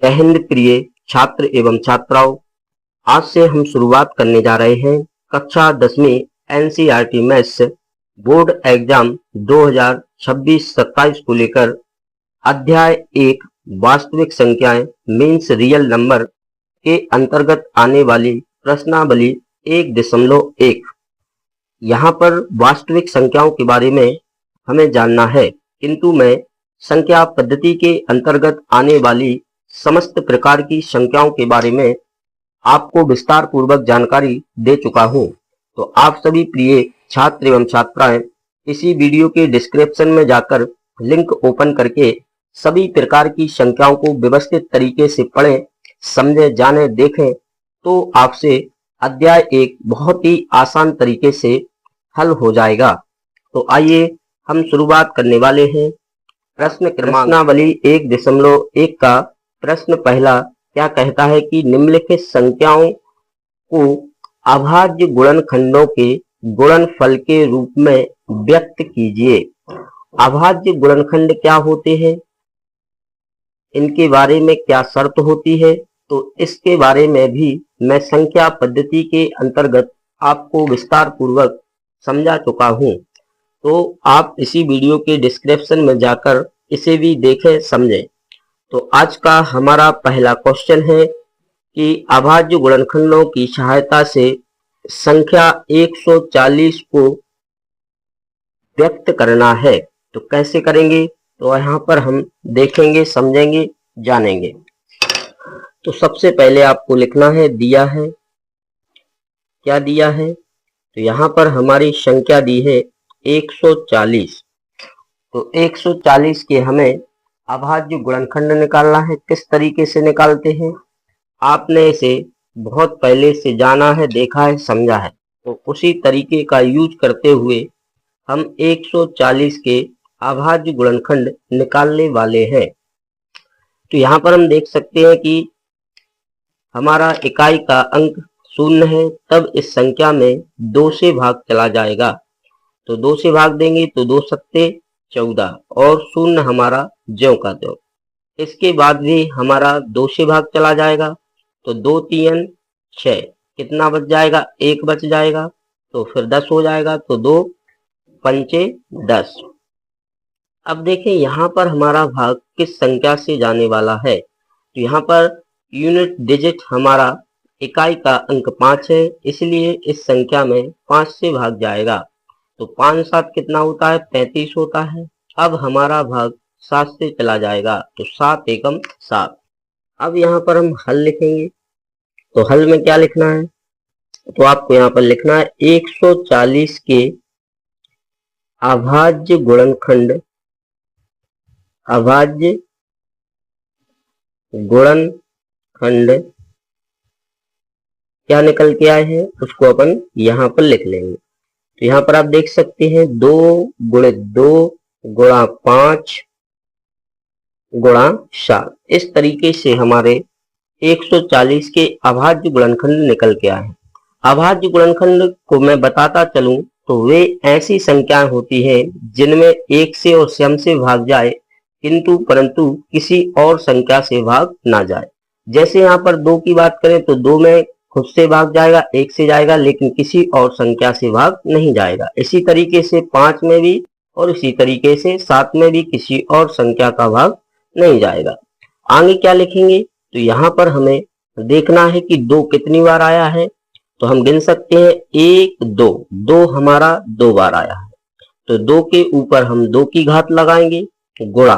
हिंद प्रिय छात्र एवं छात्राओं, आज से हम शुरुआत करने जा रहे हैं कक्षा 10वीं एनसीईआरटी मैथ्स बोर्ड एग्जाम 2026-27 को लेकर अध्याय 1 वास्तविक संख्याएं मीन्स रियल नंबर के अंतर्गत आने वाली प्रश्नावली 1.1। यहाँ पर वास्तविक संख्याओं के बारे में हमें जानना है, किंतु मैं संख्या पद्धति के अंतर्गत आने वाली समस्त प्रकार की संख्याओं के बारे में आपको विस्तार पूर्वक जानकारी दे चुका हूं। तो आप सभी प्रिय छात्र एवं छात्राएं इसी वीडियो के डिस्क्रिप्शन में जाकर लिंक ओपन करके सभी प्रकार की संख्याओं को व्यवस्थित तरीके से पढ़ें, समझें, जानें, देखें, तो आपसे अध्याय 1 बहुत ही आसान तरीके से हल हो जाएगा। तो आइए हम शुरुआत करने वाले हैं। प्रश्नावली 1.1 का प्रश्न पहला क्या कहता है कि निम्नलिखित संख्याओं को अभाज्य गुणनखंडों के गुणनफल के रूप में व्यक्त कीजिए। अभाज्य गुणनखंड क्या होते हैं, इनके बारे में क्या शर्त होती है, तो इसके बारे में भी मैं संख्या पद्धति के अंतर्गत आपको विस्तार पूर्वक समझा चुका हूं। तो आप इसी वीडियो के डिस्क्रिप्शन में जाकर इसे भी देखें, समझें। तो आज का हमारा पहला क्वेश्चन है कि अभाज्य गुणनखंडों की सहायता से संख्या 140 को व्यक्त करना है। तो कैसे करेंगे, तो यहाँ पर हम देखेंगे, समझेंगे, जानेंगे। तो सबसे पहले आपको लिखना है, दिया है, क्या दिया है, तो यहाँ पर हमारी संख्या दी है 140। तो 140 के हमें अभाज्य गुणनखंड निकालना है। किस तरीके से निकालते हैं, आपने इसे बहुत पहले से जाना है, देखा है, समझा है। तो उसी तरीके का यूज करते हुए हम 140 के अभाज्य गुणनखंड निकालने वाले हैं। तो यहाँ पर हम देख सकते हैं कि हमारा इकाई का अंक 0 है, तब इस संख्या में 2 से भाग चला जाएगा। तो 2 से भाग देंगे तो 2 सत्ते 14 और 0 हमारा ज्यों का त्यों। इसके बाद भी हमारा 2 से भाग चला जाएगा, तो 2 3 6, कितना बच जाएगा, 1 बच जाएगा, तो फिर 10 हो जाएगा, तो 2 पंचे 10। अब देखें यहाँ पर हमारा भाग किस संख्या से जाने वाला है, तो यहाँ पर यूनिट डिजिट हमारा इकाई का अंक 5 है, इसलिए इस संख्या में 5 से भाग जाएगा। तो 5 7 कितना होता है, 35 होता है। अब हमारा भाग 7 से चला जाएगा, तो 7 एकम 7। अब यहाँ पर हम हल लिखेंगे। तो हल में क्या लिखना है, तो आपको यहाँ पर लिखना है 140 के अभाज्य गुणनखंड, अभाज्य गुणनखंड क्या निकल के आए हैं, उसको अपन यहाँ पर लिख लेंगे। तो यहाँ पर आप देख सकते हैं 2 × 2 × 5 × 7। इस तरीके से हमारे 140 के अभाज्य गुणनखंड निकल के आए हैं। अभाज्य गुणनखंड को मैं बताता चलूं तो वे ऐसी संख्याएं होती हैं जिनमें 1 से और स्वयं से भाग जाए, किंतु परंतु किसी और संख्या से भाग ना जाए। जैसे यहाँ पर 2 की बात करें तो 2 में खुद से भाग जाएगा, 1 से जाएगा, लेकिन किसी और संख्या से भाग नहीं जाएगा। इसी तरीके से 5 में भी और इसी तरीके से 7 में भी किसी और संख्या का भाग नहीं जाएगा। आगे क्या लिखेंगे, तो यहाँ पर हमें देखना है कि 2 कितनी बार आया है, तो हम गिन सकते हैं 1 2, 2 हमारा 2 बार आया है, तो 2 के ऊपर हम 2 की घात लगाएंगे, गुणा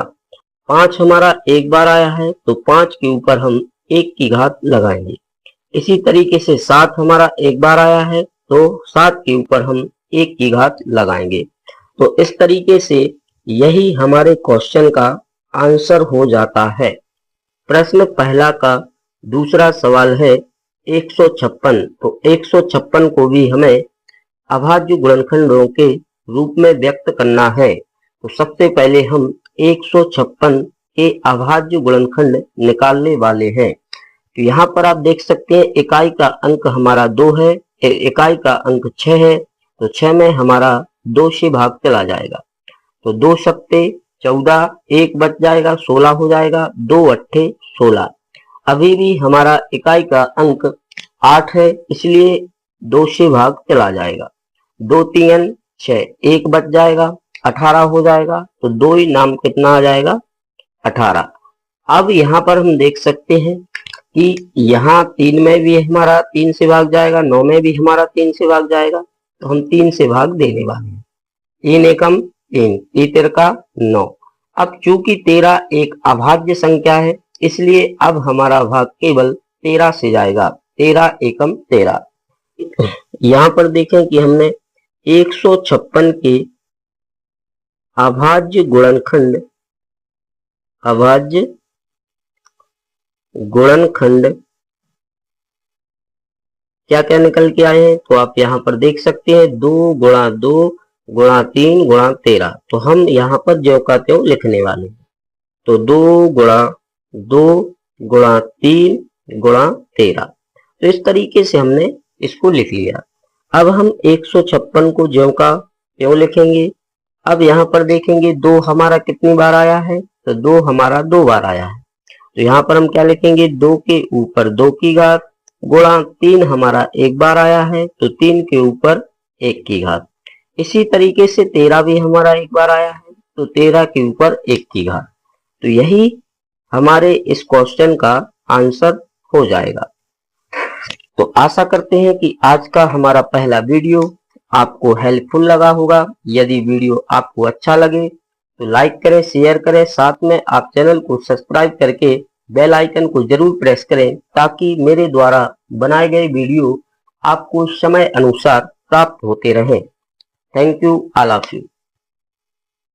5 हमारा 1 बार आया है, तो 5 के ऊपर हम 1 की घात लगाएंगे। इसी तरीके से 7 हमारा 1 बार आया है, तो 7 के ऊपर हम 1 की घात लगाएंगे। तो इस तरीके से यही हमारे क्वेश्चन का आंसर हो जाता है। प्रश्न पहला का दूसरा सवाल है 156। तो 156 को भी हमें अभाज्य गुणनखंडों के रूप में व्यक्त करना है। तो सबसे पहले हम 156 के अभाज्य गुणनखंड निकालने वाले हैं। तो यहाँ पर आप देख सकते हैं इकाई का अंक हमारा 2 है, इकाई का अंक 6 है, तो 6 में हमारा 2 से भाग चला जाएगा, तो 2 सत्ते 14, 1 बच जाएगा, 16 हो जाएगा, 2 अट्ठे 16। अभी भी हमारा इकाई का अंक 8 है, इसलिए 2 से भाग चला जाएगा। 2 3 6, 1 बच जाएगा, 18 हो जाएगा। तो 2 ही नाम कितना आ जाएगा? 18। अब यहाँ पर हम देख सकते हैं कि यहाँ 3 में भी हमारा 3 से भाग जाएगा, 9 में भी हमारा 3 से भाग जाएगा। तो हम 3 से भाग देने वाले हैं। 3 एकम 3, 3 तिरका 9। अब चूंकि 13 एक अभाज्य संख्या है, इसलिए अब हमारा भाग केवल 13 से जाएगा। 13 एकम 13। यहाँ पर देखें कि हमने 156 के अभाज्य गुणनखंड क्या क्या निकल के आए हैं। तो आप यहाँ पर देख सकते हैं 2 गुणा 2 गुणा 3 गुणा 13। तो हम यहाँ पर ज्यों का त्यों लिखने वाले हैं। तो 2 गुणा 2 गुणा 3 गुणा 13। तो इस तरीके से हमने इसको लिख लिया। अब हम 156 को ज्यों का त्यों लिखेंगे। अब यहाँ पर देखेंगे 2 हमारा कितनी बार आया है। तो 2 हमारा 2 बार आया है। तो यहाँ पर हम क्या लिखेंगे? 2 के ऊपर 2 की घात गुणा 3 हमारा 1 बार आया है, तो 3 के ऊपर 1 की घात। इसी तरीके से 13 भी हमारा 1 बार आया है, तो 13 के ऊपर 1 की घात। तो यही हमारे इस क्वेश्चन का आंसर हो जाएगा। तो आशा करते हैं कि आज का हमारा पहला वीडियो आपको हेल्पफुल लगा होगा। यदि वीडियो आपको अच्छा लगे तो लाइक करें, शेयर करें, साथ में आप चैनल को सब्सक्राइब करके बेल आइकन को जरूर प्रेस करें, ताकि मेरे द्वारा बनाए गए वीडियो आपको समय अनुसार प्राप्त होते रहें। Thank you, all of you.